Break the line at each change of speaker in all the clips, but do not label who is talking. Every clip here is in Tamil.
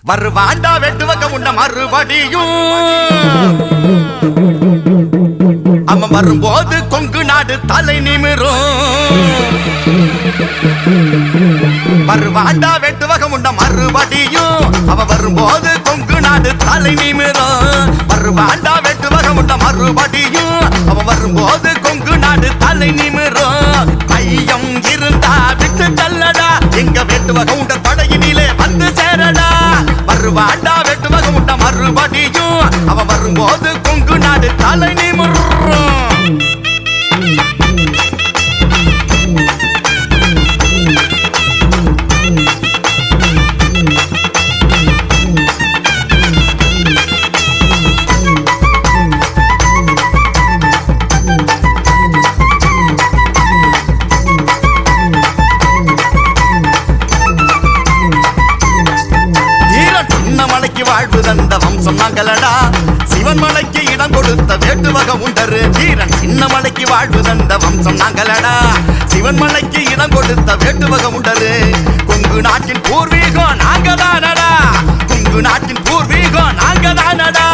வருவாண்டா வெட்டுவக உண்ட மறுபடியும் அவன் வரும்போது கொங்கு நாடு தலை நிமிரும். வருவாண்டா வெட்டுவக உண்ட மறுபடியும் அவன் வரும்போது கொங்கு நாடு தலை நிமிரும். வருவாண்டா வெட்டுவக உண்ட மறுபடியும் அவன் வரும்போது கொங்கு நாடு தலை நிமிரும். ஐயம் இருந்தா விட்டு தள்ளடா எங்க வெட்டுவக உண்ட படையினிலே வந்து சேரடா. வருவாண்டா வெட்டுவக உண்ட மறுபடியும் அவன் வரும்போது கொங்கு நாடு தலை நிமிரும். வாழ்வு தந்த வம்சம் நாங்களடா சிவன் மலைக்கு இடம் கொடுத்த வேட்டுவக உண்டரு. வீரன் சின்ன மலைக்கு வாழ்வு தந்த வம்சம் நாங்களடா சிவன் மலைக்கு இடம் கொடுத்த வேட்டுவக உண்டரு. கொங்கு நாட்டின் பூர்வீகம் நாங்கதானடா கொங்கு நாட்டின் பூர்வீகம் நாங்கதானடா.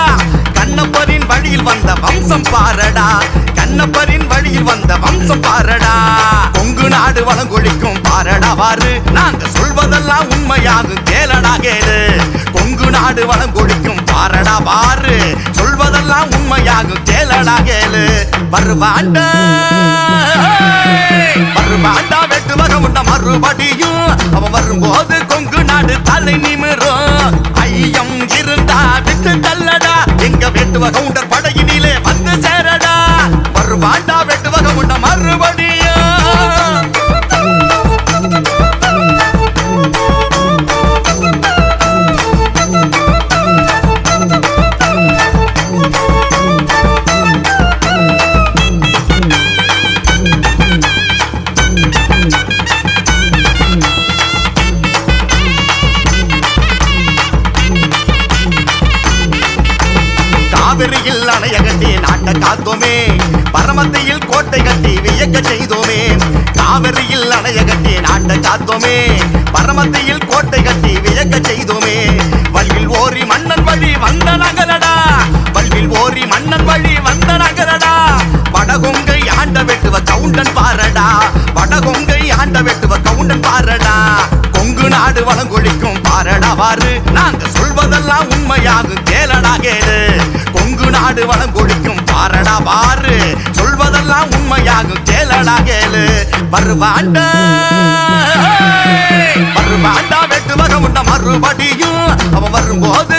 கண்ணப்பரின் வழியில் வந்த வம்சம் பாரடா கண்ணப்பரின் வழியில் வந்த வம்சம் பாரடா. கொங்கு நாடு வளங்கொழிக்கும் பாரடா வாரு நாங்க சொல்வதெல்லாம் உண்மையாகும் கேளடா கேளு. கொங்கு நாடு வளங்கொழிக்கும் பாரடா பாரு சொல்வதெல்லாம் உண்மையாகும் கேளடா கேளு. வருவாண்டா வருவாண்டா வெட்டுவக உண்ட மறுபடியும் அவன் வரும்போது கொங்கு நாடு தலை நிமிரும். ஐயம் இருந்தா விட்டு தள்ளடா எங்க வெட்டுவக உண்ட படையினிலே வந்து சேரடா. வருவாண்டா வெட்டுவக உண்ட மறுபடியும். காவிரியில் அணைய கட்டி நாட்டை காத்தோமே பரமத்தையில் கோட்டை கட்டி வியக்க செய்தோமே. காவிரியில் அணைய கட்டி நாட்டை காத்தோமே பரமத்தையில் கோட்டை கட்டி வியக்க செய்தோமே. வள்ளில் ஓரி மன்னன் வழி வந்த நகரடா வள்ளில் ஓரி மன்னன் வழி வந்த நகரடா. வடகொங்கை ஆண்ட வெட்டுவ கவுண்டன் பாரடா வடகொங்கை ஆண்ட வெட்டுவ கவுண்டன் பாரடா. கொங்கு நாடு வளங்கொழிக்கும் பாரடா வாரு நாங்க சொல்வதெல்லாம் உண்மையாகும் கேளடா கேளு. கொங்கு நாடு வளங்கொழிக்கும் பாரடா பாரு சொல்வதெல்லாம் உண்மையாகும் கேளடா கேளு. வருவாண்டா வருவாண்டா வெட்டுவக உண்ட மறுபடியும் அவன் வரும்போது